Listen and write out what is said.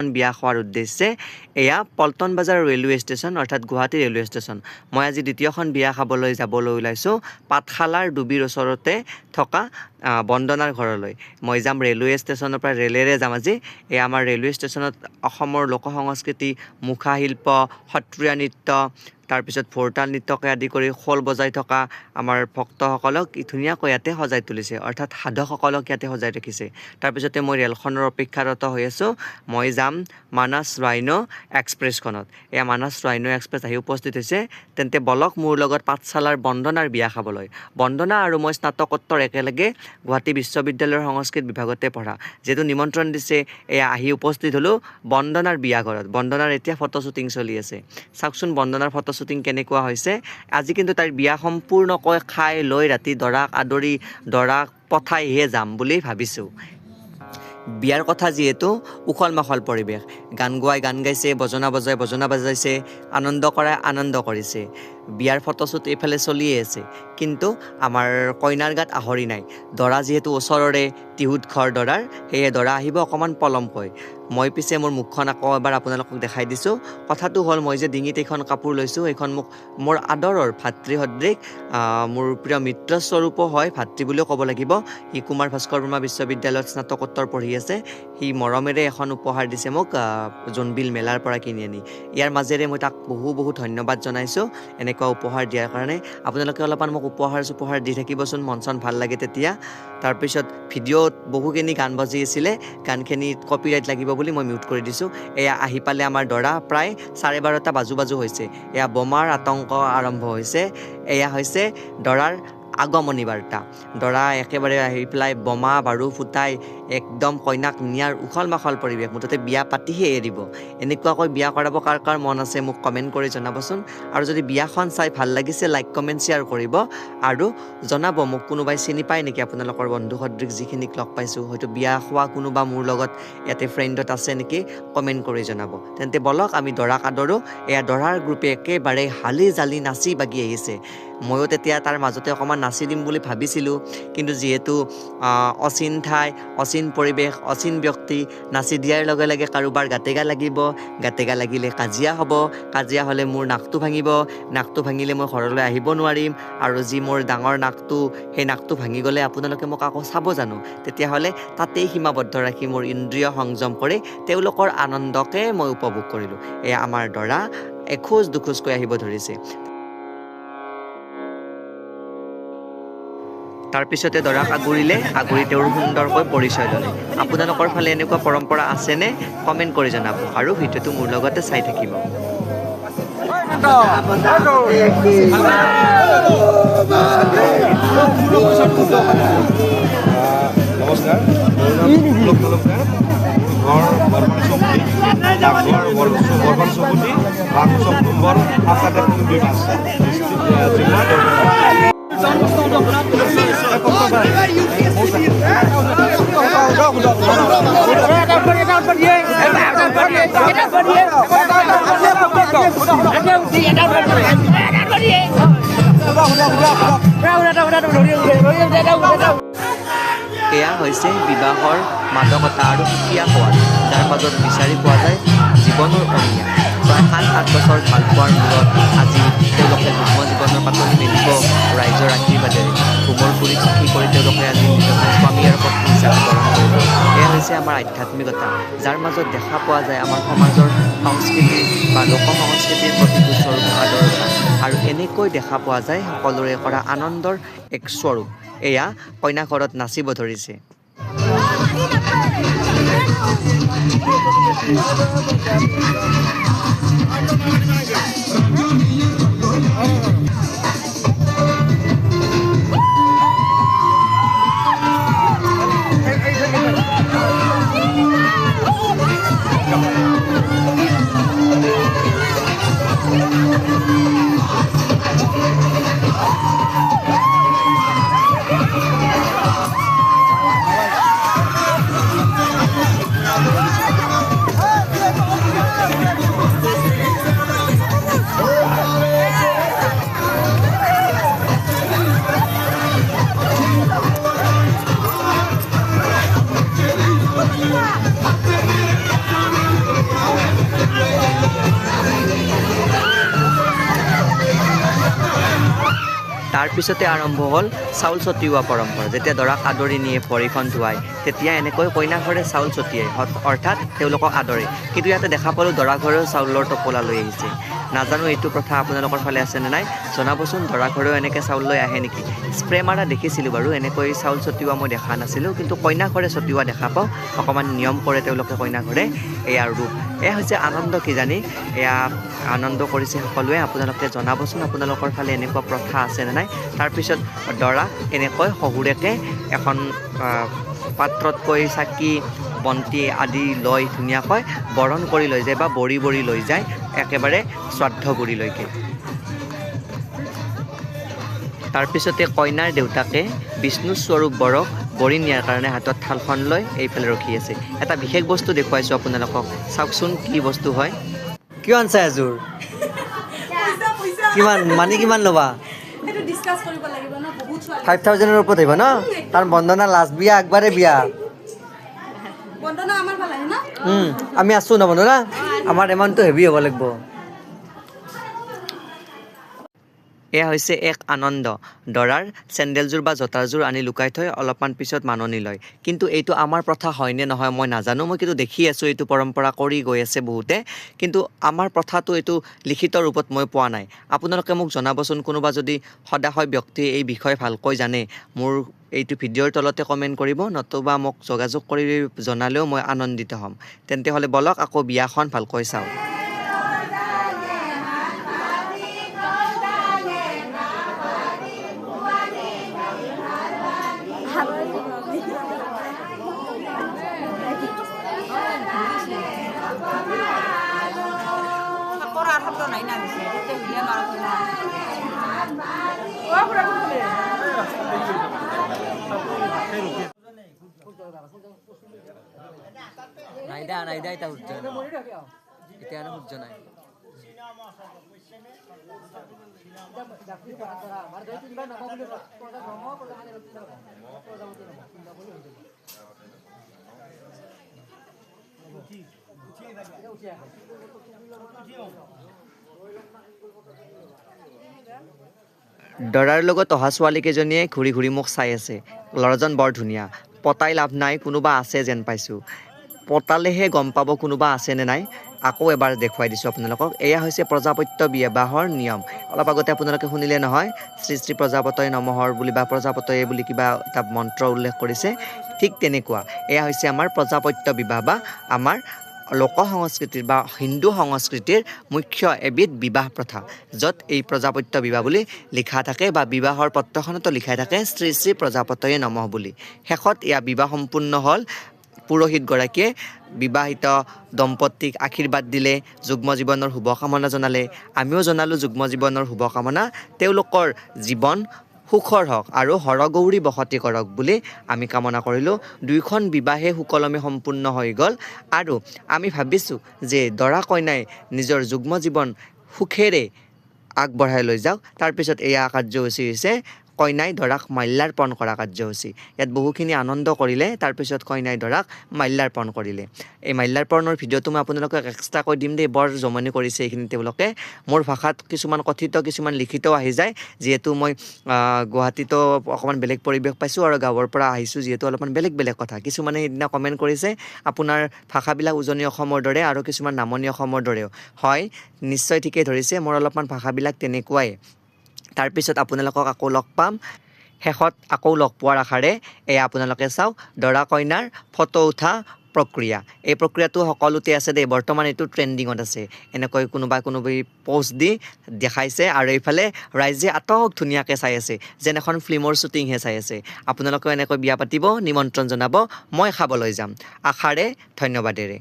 বিয়া খোৱাৰ উদ্দেশ্যে এয়া পল্টন বজাৰ ৰেলৱে ষ্টেচন অৰ্থাৎ গুৱাহাটী ৰেলৱে ষ্টেচন। মই আজি দ্বিতীয়খন বিয়া খাবলৈ যাবলৈ ওলাইছোঁ পাঠশালাৰ ডুবিৰ ওচৰতে থকা বন্দনাৰ ঘৰলৈ। মই যাম ৰেলৱে ষ্টেচনৰ পৰা ৰেলেৰে যাম আজি। এয়া আমাৰ ৰেলৱে ষ্টেচনত অসমৰ লোক সংস্কৃতি, মুখা শিল্প, সত্ৰীয়া নৃত্য, তাৰপিছত ভোৰতাল নৃত্যকে আদি কৰি খোল বজাই থকা আমাৰ ভক্তসকলক ধুনীয়াকৈ ইয়াতে সজাই তুলিছে, অৰ্থাৎ সাধকসকলক ইয়াতে সজাই ৰাখিছে। তাৰপিছতে মই ৰেলখনৰ অপেক্ষাৰত হৈ আছোঁ। মই যাম মানস ৰাইনো এক্সপ্ৰেছখনত। এয়া মানস ৰাইনো এক্সপ্ৰেছ আহি উপস্থিত হৈছে। তেন্তে বলক মোৰ লগত পাঠশালাৰ বন্দনাৰ বিয়া খাবলৈ। বন্দনা আৰু মই স্নাতকোত্তৰ একেলগে গুৱাহাটী বিশ্ববিদ্যালয়ৰ সংস্কৃত বিভাগতে পঢ়া। যিহেতু নিমন্ত্ৰণ দিছে, এয়া আহি উপস্থিত হ'লোঁ বন্দনাৰ বিয়া ঘৰত। বন্দনাৰ এতিয়া ফটো শ্বুটিং চলি আছে। চাওকচোন বন্দনাৰ ফটো শ্বুটিং কেনেকুৱা হৈছে। আজি কিন্তু তাইৰ বিয়া সম্পূৰ্ণকৈ খাই লৈ ৰাতি দৰাক আদৰি দৰাক পঠাইহে যাম বুলি ভাবিছোঁ। বিয়াৰ কথা যিহেতু উখল মাখল পৰিৱেশ, গান গোৱাই গান গাইছে, বজনা বজাই বজনা বজাইছে, আনন্দ কৰাই আনন্দ কৰিছে। বিয়াৰ ফটোশ্বুট এইফালে চলিয়ে আছে, কিন্তু আমাৰ কইনাৰ গাত আহৰি নাই। দৰা যিহেতু ওচৰৰে তিহুত ঘৰ দৰাৰ, সেয়ে দৰা আহিব অকণমান পলমকৈ। মই পিছে মোৰ মুখখন আকৌ এবাৰ আপোনালোকক দেখাই দিছোঁ। কথাটো হ'ল মই যে ডিঙিত এইখন কাপোৰ লৈছোঁ, এইখন মোৰ আদৰৰ ভাতৃ সদৃশ, মোৰ প্ৰিয় মিত্ৰস্বৰূপো হয়, ভাতৃ বুলিও ক'ব লাগিব। সি কুমাৰ ভাস্কৰ বৰ্মা বিশ্ববিদ্যালয়ত স্নাতকোত্তৰ পঢ়ি আছে। সি মৰমেৰে এখন উপহাৰ দিছে মোক জোনবিল মেলাৰ পৰা কিনি আনি। ইয়াৰ মাজেৰে মই তাক বহু ধন্যবাদ জনাইছোঁ এনেকুৱা উপহাৰ দিয়াৰ কাৰণে। আপোনালোকে অলপমান মোক উপহাৰ দি থাকিবচোন, মন চন ভাল লাগে তেতিয়া। তাৰপিছত ভিডিঅ'ত বহুখিনি গান বাজি আছিলে, গানখিনিত কপিৰাইট লাগিব বুলি মই মিউট কৰি দিছোঁ। এয়া আহি পালে আমাৰ দৰা প্ৰায় 12:30 বাজু হৈছে। এয়া বোমাৰ আতংক আৰম্ভ হৈছে। এয়া হৈছে দৰাৰ আগমনী বাৰ্তা। দৰা একেবাৰে আহি পেলাই বোমা বাৰু ফুটাই একদম কইনাক নিয়াৰ উখল মাখল পৰিৱেশ, মুঠতে বিয়া পাতিহে এৰিব। এনেকুৱাকৈ বিয়া কৰাব কাৰ কাৰ মন আছে মোক কমেণ্ট কৰি জনাবচোন। আৰু যদি বিয়াখন চাই ভাল লাগিছে লাইক কমেণ্ট শ্বেয়াৰ কৰিব, আৰু জনাব মোক কোনোবাই চিনি পায় নেকি আপোনালোকৰ বন্ধু সদৃশ যিখিনিক লগ পাইছোঁ, হয়তো বিয়া খোৱা কোনোবা মোৰ লগত ইয়াতে ফ্ৰেণ্ডত আছে নেকি, কমেণ্ট কৰি জনাব। তেন্তে বলক আমি দৰাক আদৰোঁ। এয়া দৰাৰ গ্ৰুপে একেবাৰে হালি জালি নাচি বাগি আহিছে। ময়ো তেতিয়া তাৰ মাজতে অকণমান নাচি দিম বুলি ভাবিছিলোঁ, কিন্তু যিহেতু অচিন ঠাই, অচিন পৰিৱেশ, অচিন ব্যক্তি, নাচি দিয়াৰ লগে লগে কাৰোবাৰ গাতেগা লাগিব, গাতেগা লাগিলে কাজিয়া হ'ব, কাজিয়া হ'লে মোৰ নাকটো ভাঙিব, নাকটো ভাঙিলে মই ঘৰলৈ আহিব নোৱাৰিম, আৰু যি মোৰ ডাঙৰ নাকটো, সেই নাকটো ভাঙি গ'লে আপোনালোকে মোক আকৌ চাব জানো? তেতিয়াহ'লে তাতেই সীমাবদ্ধ ৰাখি মোৰ ইন্দ্ৰিয় সংযম কৰি তেওঁলোকৰ আনন্দকে মই উপভোগ কৰিলোঁ। এয়া আমাৰ দৰা এখোজ দুখোজকৈ আহিব ধৰিছে। তাৰপিছতে দৰাক আগুৰিলে, আগুৰি তেওঁৰ সুন্দৰকৈ পৰিচয় ল'লে। আপোনালোকৰ ফালে এনেকুৱা পৰম্পৰা আছেনে? কমেণ্ট কৰি জনাব, আৰু ভিডিঅ'টো মোৰ লগতে চাই থাকিব। এয়া হৈছে বিবাহৰ মাদকতা আৰু সুকীয়া সোৱাদ, যাৰ মাজত বিচাৰি পোৱা যায় জীৱনৰ অনিয়া। প্ৰায় 7-8 বছৰ ভাল পোৱাৰ মূৰত আজি তেওঁলোকে যুগ্ম জীৱনৰ পাতনি মেলিব ৰাইজৰ আশীৰ্বাদেৰে। ঘুমৰ ফুৰি চাকি কৰি তেওঁলোকে আজি নিজকে স্বামী আৰু পত্নী হিচাপে গ্ৰহণ কৰিব। এয়া হৈছে আমাৰ আধ্যাত্মিকতা, যাৰ মাজত দেখা পোৱা যায় আমাৰ সমাজৰ সংস্কৃতি বা লোক সংস্কৃতিৰ প্ৰতিটো স্বৰূপ আদৰতা, আৰু এনেকৈ দেখা পোৱা যায় সকলোৰে কৰা আনন্দৰ এক স্বৰূপ। এয়া কইনা ঘৰত নাচিব ধৰিছে। তাৰপিছতে আৰম্ভ হ'ল চাউল ছটিওৱা পৰম্পৰা যেতিয়া দৰাক আদৰি নিয়ে ভৰিখন ধুৱাই তেতিয়া এনেকৈ কইনা ঘৰে চাউল ছটিয়াই অৰ্থাৎ তেওঁলোকক আদৰে কিন্তু ইয়াতে দেখা পালোঁ দৰা ঘৰেও চাউলৰ টোপোলা লৈ আহিছে নাজানো এইটো প্ৰথা আপোনালোকৰ ফালে আছেনে নাই জনাবচোন দৰা ঘৰেও এনেকৈ চাউল লৈ আহে নেকি স্প্ৰে মাৰা দেখিছিলোঁ বাৰু এনেকৈ চাউল ছটিওৱা মই দেখা নাছিলোঁ কিন্তু কইনা ঘৰে ছটিওৱা দেখা পাওঁ অকণমান নিয়ম কৰে তেওঁলোকে কইনা ঘৰে এয়া ৰূপ এয়া হৈছে আনন্দ কিজানি এয়া আনন্দ কৰিছে সকলোৱে আপোনালোকে জনাবচোন আপোনালোকৰ ফালে এনেকুৱা প্ৰথা আছেনে নাই তাৰপিছত দৰা এনেকৈ শহুৰেকে এখন পাত্ৰতকৈ চাকি বন্তি আদি লৈ ধুনীয়াকৈ বৰণ কৰি লৈ যায় বা বৰি বৰি লৈ যায় একেবাৰে শ্ৰাদ্ধগুৰিলৈকে তাৰপিছতে কইনাৰ দেউতাকে বিষ্ণু স্বৰূপ বৰক বৰি নিয়াৰ কাৰণে হাতত থালখন লৈ এইফালে ৰখি আছে এটা বিশেষ বস্তু দেখুৱাইছোঁ আপোনালোকক চাওকচোন কি বস্তু হয় কিয় আনছা এযোৰ কিমান মানি কিমান ল'বা 5,000 ওপৰত আহিব ন কাৰণ বন্দনা লাষ্ট বিয়া একবাৰে বিয়া আমি আছোঁ ন বন্দনা আমাৰ এমাউণ্টটো হেভি হ'ব লাগিব এয়া হৈছে এক আনন্দ দৰাৰ চেণ্ডেলযোৰ বা জোতাযোৰ আনি লুকাই থৈ অলপমান পিছত মাননি লয় কিন্তু এইটো আমাৰ প্ৰথা হয়নে নহয় মই নাজানো মই কিন্তু দেখি আছোঁ এইটো পৰম্পৰা কৰি গৈ আছে বহুতে কিন্তু আমাৰ প্ৰথাটো এইটো লিখিত ৰূপত মই পোৱা নাই আপোনালোকে মোক জনাবচোন কোনোবা যদি সদাশয় ব্যক্তি এই বিষয়ে ভালকৈ জানে মোৰ এইটো ভিডিঅ'ৰ তলতে কমেণ্ট কৰিব নতুবা মোক যোগাযোগ কৰি জনালেও মই আনন্দিত হ'ম তেন্তে হ'লে বলক আকৌ বিয়াখন ভালকৈ চাওঁ নাইদা এটা সূৰ্য এতিয়া সূৰ্য নাই দৰাৰ লগত অহা ছোৱালীকেইজনীয়ে ঘূৰি ঘূৰি মোক চাই আছে ল'ৰাজন বৰ ধুনীয়া পতাই লাভ নাই কোনোবা আছে যেন পাইছোঁ পতালেহে গম পাব কোনোবা আছেনে নাই আকৌ এবাৰ দেখুৱাই দিছোঁ আপোনালোকক এয়া হৈছে প্ৰজাপত্য বিবাহৰ নিয়ম অলপ আগতে আপোনালোকে শুনিলে নহয় শ্ৰী শ্ৰী প্ৰজাপতয় নমঃৰ বুলি বা প্ৰজাপতয়ে বুলি কিবা এটা মন্ত্ৰ উল্লেখ কৰিছে ঠিক তেনেকুৱা এয়া হৈছে আমাৰ প্ৰজাপত্য বিবাহ বা আমাৰ লোক সংস্কৃতিৰ বা হিন্দু সংস্কৃতিৰ মুখ্য এবিধ বিবাহ প্ৰথা য'ত এই প্ৰজাপত্য বিবাহ বুলি লিখা থাকে বা বিবাহৰ পত্ৰখনতো লিখাই থাকে শ্ৰী শ্ৰী প্ৰজাপতয়ে নমঃ বুলি শেষত এয়া বিবাহ সম্পূৰ্ণ হ'ল পুৰোহিতগৰাকীয়ে বিবাহিত দম্পতীক আশীৰ্বাদ দিলে যুগ্ম জীৱনৰ শুভকামনা জনালে আমিও জনালোঁ যুগ্ম জীৱনৰ শুভকামনা তেওঁলোকৰ জীৱন সুখৰ হওক আৰু হৰগৌৰী বসতি কৰক বুলি আমি কামনা কৰিলোঁ দুইখন বিবাহে সুকলমে সম্পূৰ্ণ হৈ গ'ল আৰু আমি ভাবিছোঁ যে দৰা কইনাই নিজৰ যুগ্ম জীৱন সুখেৰে আগবঢ়াই লৈ যাওক তাৰপিছত এয়া কাৰ্যসূচী হৈছে কইনাই দৰাক মাল্যাৰ্পণ কৰা কাৰ্যসূচী ইয়াত বহুখিনি আনন্দ কৰিলে তাৰপিছত কইনাই দৰাক মাল্যাৰ্পণ কৰিলে এই মাল্যাৰ্পণৰ ভিডিঅ'টো মই আপোনালোকক এক্সট্ৰাকৈ দিম দেই বৰ জমনি কৰিছে এইখিনি তেওঁলোকে মোৰ ভাষাত কিছুমান কথিত কিছুমান লিখিতও আহি যায় যিহেতু মই গুৱাহাটীতো অকণমান বেলেগ পৰিৱেশ পাইছোঁ আৰু গাঁৱৰ পৰা আহিছোঁ যিহেতু অলপমান বেলেগ বেলেগ কথা কিছুমানে সেইদিনা কমেণ্ট কৰিছে আপোনাৰ ভাষাবিলাক উজনি অসমৰ দৰে আৰু কিছুমান নামনি অসমৰ দৰেও হয় নিশ্চয় ঠিকেই ধৰিছে মোৰ অলপমান ভাষাবিলাক তেনেকুৱাই তাৰপিছত আপোনালোকক আকৌ লগ পাম শেষত আকৌ লগ পোৱাৰ আশাৰে এয়া আপোনালোকে চাওক দৰা কইনাৰ ফটো উঠা প্ৰক্ৰিয়া এই প্ৰক্ৰিয়াটো সকলোতে আছে দেই বৰ্তমান এইটো ট্ৰেণ্ডিঙত আছে এনেকৈ কোনোবাই পোষ্ট দি দেখাইছে আৰু এইফালে ৰাইজে আটক ধুনীয়াকৈ চাই আছে যেন এখন ফিল্মৰ শ্বুটিংহে চাই আছে আপোনালোকেও এনেকৈ বিয়া পাতিব নিমন্ত্ৰণ জনাব মই খাবলৈ যাম আশাৰে ধন্যবাদেৰে